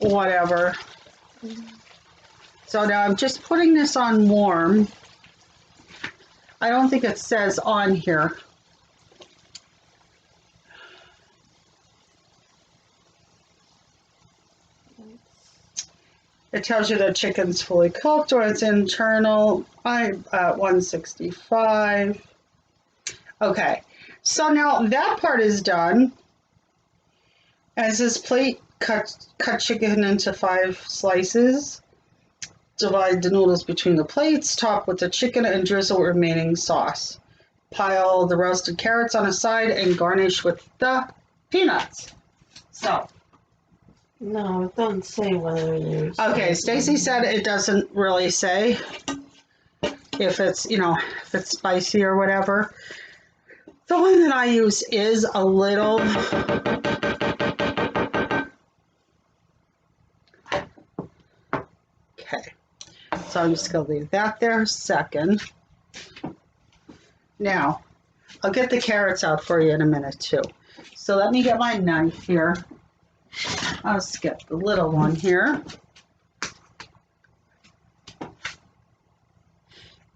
whatever. So now I'm just putting this on warm. I don't think it says on here. It tells you the chicken's fully cooked or it's internal. I'm at 165. Okay, so now that part is done. As this plate, cut chicken into 5 slices. Divide the noodles between the plates, top with the chicken and drizzle remaining sauce. Pile the roasted carrots on a side and garnish with the peanuts. So. No, it doesn't say whether there's... Okay, Stacey said it doesn't really say if it's, you know, if it's spicy or whatever. The one that I use is a little... Okay, so I'm just going to leave that there a second. Now, I'll get the carrots out for you in a minute too. So let me get my knife here. I'll just get the little one here.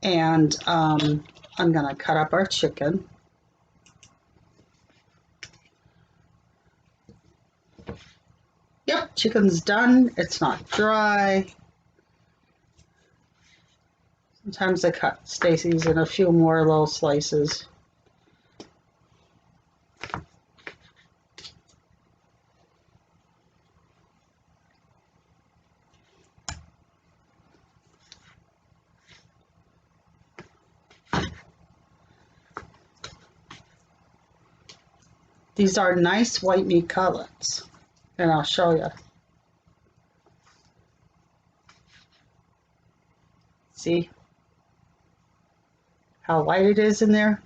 And I'm going to cut up our chicken. Yep, chicken's done. It's not dry. Sometimes I cut Stacey's in a few more little slices. These are nice white meat cutlets, and I'll show you. See how white it is in there?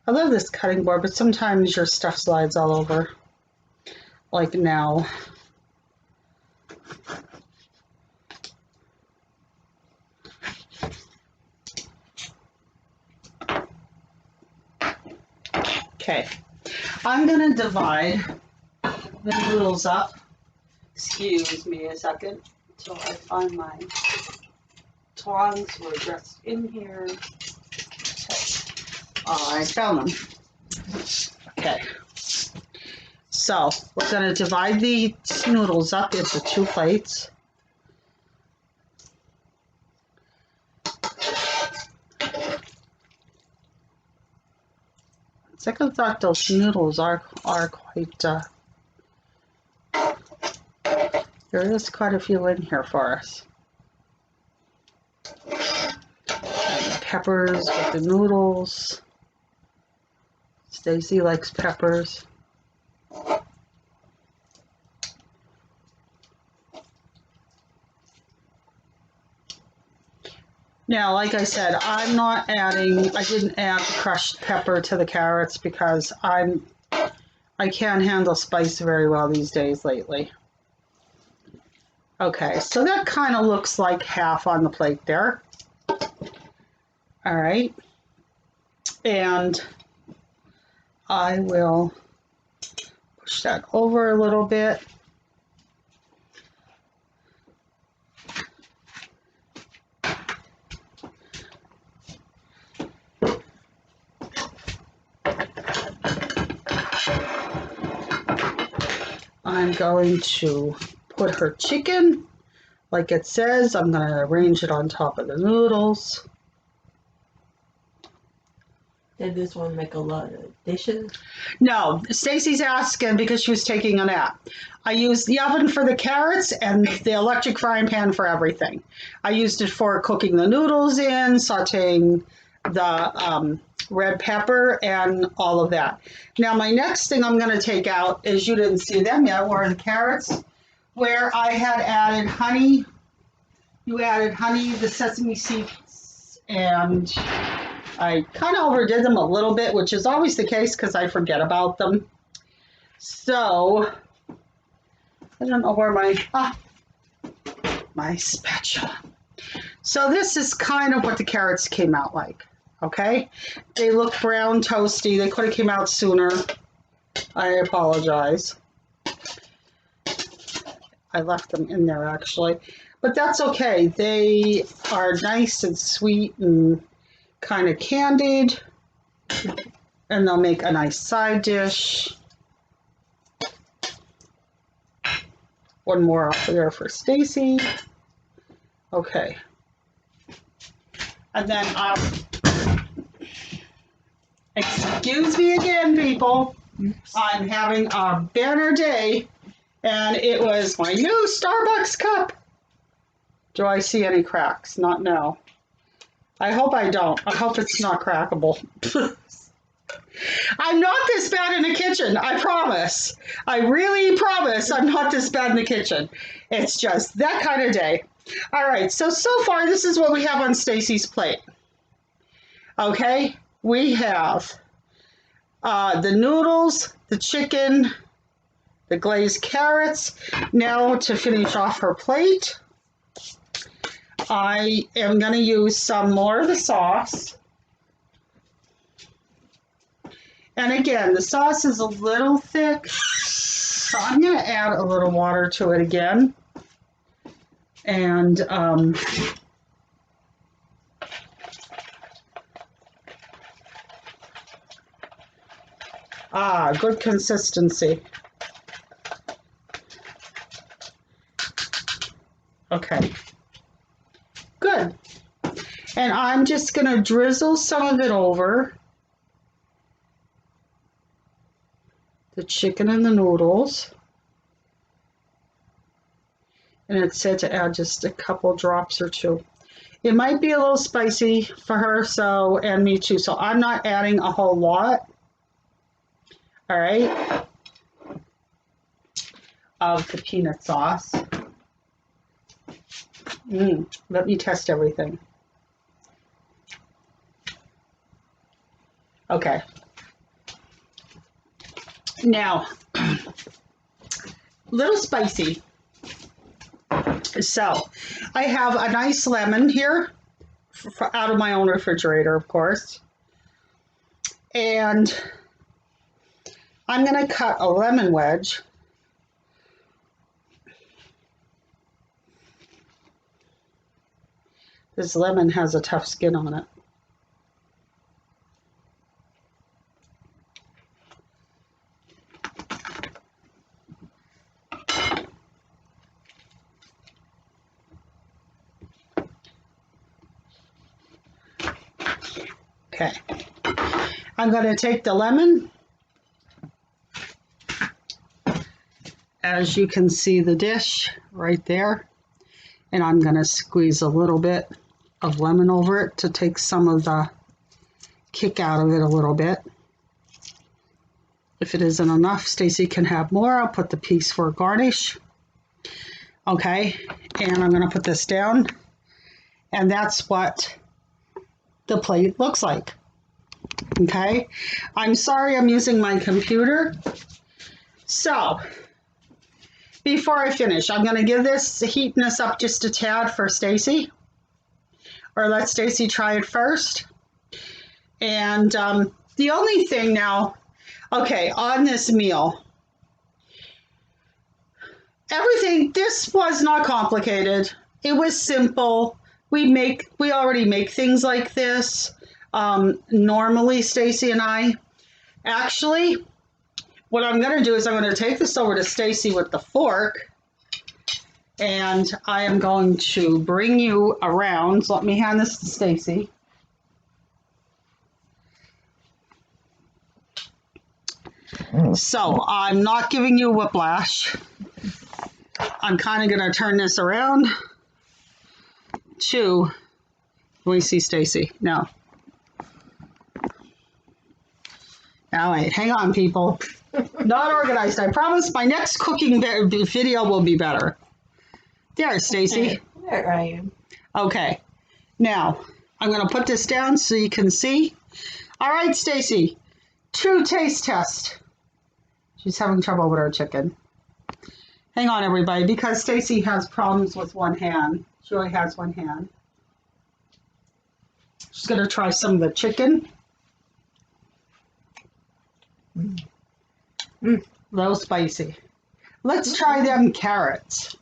I love this cutting board, but sometimes your stuff slides all over, like now. Okay, I'm going to divide the noodles up. Excuse me a second until I find my tongs. Were just in here. Okay. I found them. Okay. So we're going to divide the noodles up into 2 plates. Second thought, those noodles are quite, there is quite a few in here for us. And peppers with the noodles. Stacey likes peppers. Now, like I said, I'm not adding, I didn't add crushed pepper to the carrots because I can't handle spice very well these days lately. Okay, so that kind of looks like half on the plate there. All right. And I will push that over a little bit. I'm going to put her chicken, like it says. I'm going to arrange it on top of the noodles. Did this one make a lot of dishes? No, Stacey's asking because she was taking a nap. I used the oven for the carrots and the electric frying pan for everything. I used it for cooking the noodles in, sauteing the red pepper, and all of that. Now, my next thing I'm going to take out is, you didn't see them yet, were the carrots, where I had added honey. You added honey, the sesame seeds, and I kind of overdid them a little bit, which is always the case because I forget about them. So, I don't know where my spatula. So this is kind of what the carrots came out like, okay? They look brown toasty. They could have came out sooner. I apologize. I left them in there actually, but that's okay. They are nice and sweet and kind of candied, and they'll make a nice side dish. One more up there for Stacey. Okay. And then, excuse me again, people. I'm having a banner day, and it was my new Starbucks cup. Do I see any cracks? Not now. I hope I don't. I hope it's not crackable. I'm not this bad in the kitchen, I promise. I really promise I'm not this bad in the kitchen. It's just that kind of day. All right, so far this is what we have on Stacey's plate. Okay, we have the noodles, the chicken, the glazed carrots. Now to finish off her plate, I am going to use some more of the sauce. And again, the sauce is a little thick, so I'm going to add a little water to it again. And good consistency. Okay, good. And I'm just going to drizzle some of it over the chicken and the noodles. And it said to add just a couple drops or two. It might be a little spicy for her, so, and me too, so I'm not adding a whole lot. All right, of the peanut sauce. Let me test everything. Okay. Now, little spicy. So, I have a nice lemon here, out of my own refrigerator, of course. And I'm going to cut a lemon wedge. This lemon has a tough skin on it. Okay, I'm going to take the lemon. As you can see the dish right there, and I'm going to squeeze a little bit of lemon over it to take some of the kick out of it a little bit. If it isn't enough, Stacey can have more. I'll put the piece for a garnish. Okay, and I'm going to put this down, and that's what the plate looks like. Okay, I'm sorry I'm using my computer. So before I finish, I'm going to give this, heating this up just a tad for Stacey, or let Stacey try it first. And the only thing now, okay, on this meal, everything, this was not complicated. It was simple. We already make things like this. Normally, Stacey and I, actually, what I'm going to do is I'm going to take this over to Stacey with the fork, and I am going to bring you around. So let me hand this to Stacey. So I'm not giving you whiplash. I'm kind of going to turn this around to, let me see Stacey. No. All right, hang on, people. Not organized. I promise my next cooking video will be better. There, Stacey. There I am. Okay. Now, I'm going to put this down so you can see. All right, Stacey. True taste test. She's having trouble with her chicken. Hang on, everybody, because Stacey has problems with one hand. She only has one hand. She's going to try some of the chicken. A little spicy. Let's try them carrots.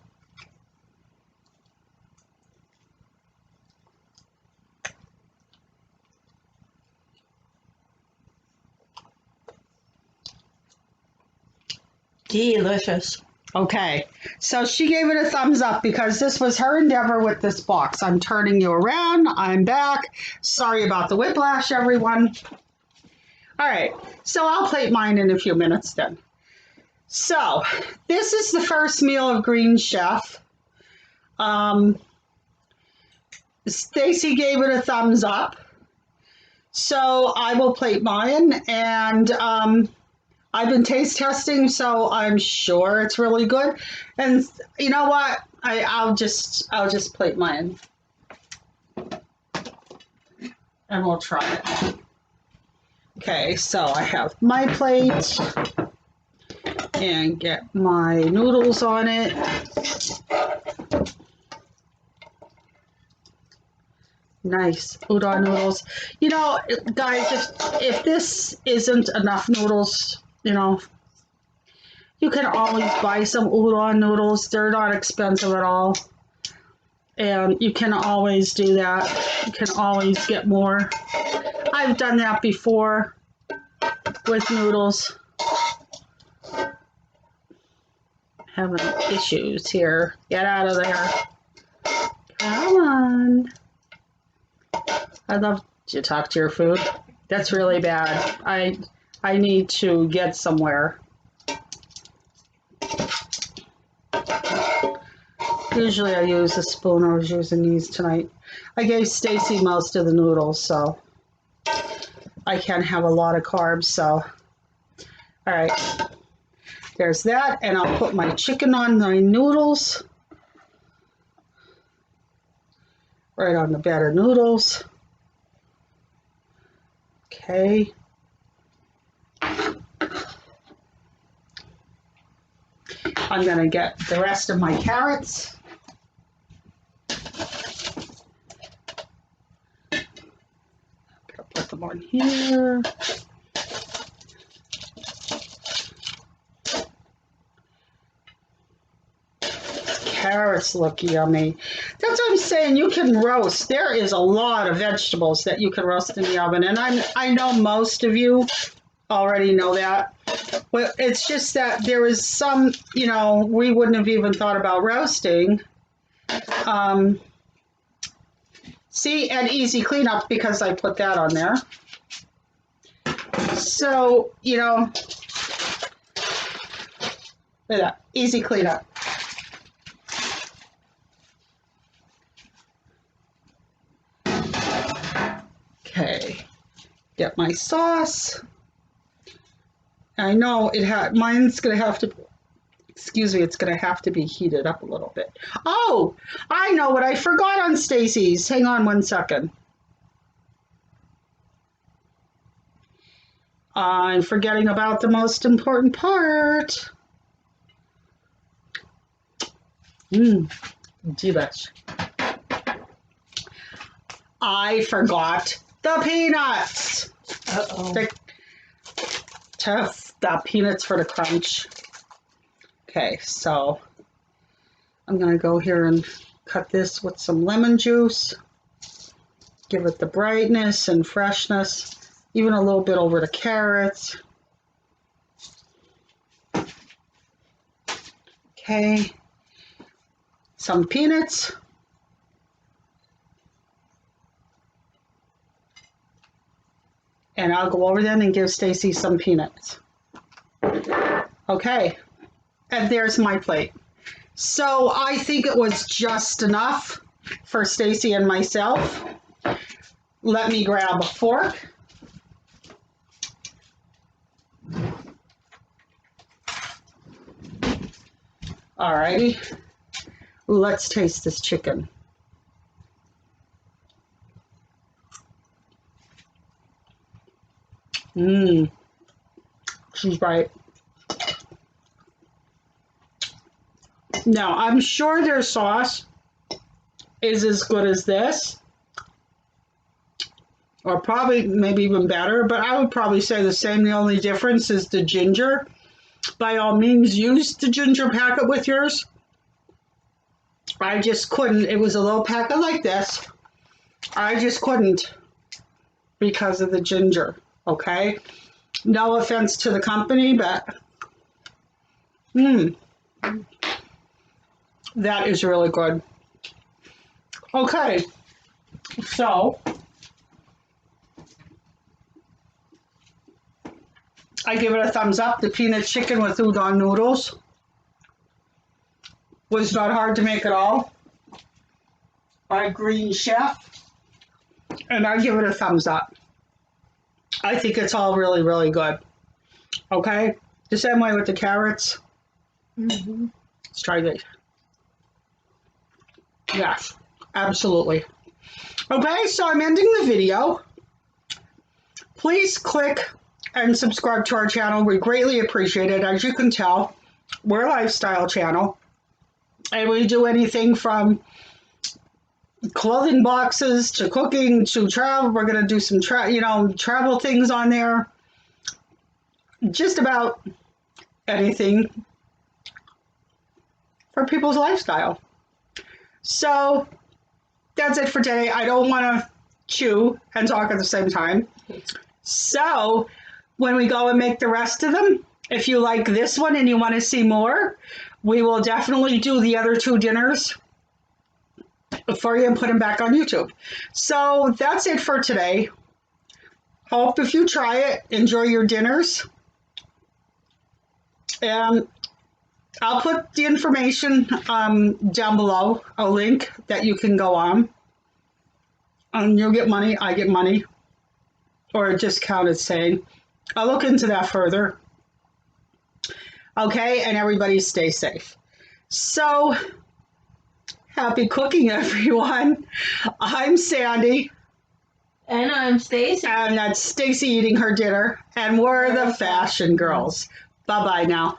Delicious. Okay, so she gave it a thumbs up because this was her endeavor with this box. I'm turning you around. I'm back. Sorry about the whiplash, everyone. All right, so I'll plate mine in a few minutes then. So this is the first meal of Green Chef. Stacey gave it a thumbs up. So I will plate mine, and I've been taste testing, so I'm sure it's really good. And you know what? I'll just plate mine, and we'll try it. Okay, so I have my plate, and get my noodles on it. Nice udon noodles. You know, guys, if this isn't enough noodles, you know, you can always buy some udon noodles. They're not expensive at all. And you can always do that. You can always get more. I've done that before with noodles. Having issues here. Get out of there. Come on. I'd love to talk to your food. That's really bad. I need to get somewhere. Usually I use a spoon. I was using these tonight. I gave Stacey most of the noodles, so I can't have a lot of carbs. So, all right, there's that, and I'll put my chicken on my noodles. Right on the bed of noodles. Okay. I'm going to get the rest of my carrots. Put them on here. Carrots look yummy. That's what I'm saying. You can roast. There is a lot of vegetables that you can roast in the oven, and I know most of you already know that. But it's just that there is some, you know, we wouldn't have even thought about roasting. See, and easy cleanup because I put that on there. So, you know, look at that, easy cleanup. Okay, get my sauce. I know mine's gonna have to, excuse me, it's gonna have to be heated up a little bit. Oh, I know what I forgot on Stacey's. Hang on one second. I'm forgetting about the most important part. Mmm, delish. I forgot the peanuts. Uh-oh. The peanuts for the crunch. Okay, so I'm gonna go here and cut this with some lemon juice. Give it the brightness and freshness, even a little bit over the carrots. Okay, some peanuts. And I'll go over then and give Stacey some peanuts. Okay, and there's my plate. So I think it was just enough for Stacey and myself. Let me grab a fork. Alrighty, let's taste this chicken. Mmm, she's right. Now, I'm sure their sauce is as good as this, or probably maybe even better, but I would probably say the same. The only difference is the ginger. By all means, use the ginger packet with yours. I just couldn't. It was a little packet like this. I just couldn't because of the ginger, okay? No offense to the company, but that is really good. Okay, so I give it a thumbs up. The peanut chicken with udon noodles was not hard to make at all by Green Chef, and I give it a thumbs up. I think it's all really, really good. Okay, the same way with the carrots. Let's try this. Yes, absolutely. Okay, so I'm ending the video. Please click and subscribe to our channel. We greatly appreciate it. As you can tell, we're a lifestyle channel, and we do anything from clothing boxes to cooking to travel. We're going to do some travel things on there. Just about anything for people's lifestyle. So that's it for today. I don't want to chew and talk at the same time. So when we go and make the rest of them, if you like this one and you want to see more, we will definitely do the other two dinners for you and put them back on YouTube. So that's it for today. Hope if you try it, enjoy your dinners. And I'll put the information down below, a link that you can go on. You'll get money, I get money, or a discount is saying. I'll look into that further. Okay, and everybody stay safe. So, happy cooking, everyone. I'm Sandy. And I'm Stacey. And that's Stacey eating her dinner. And we're the Fashion Girls. Bye-bye now.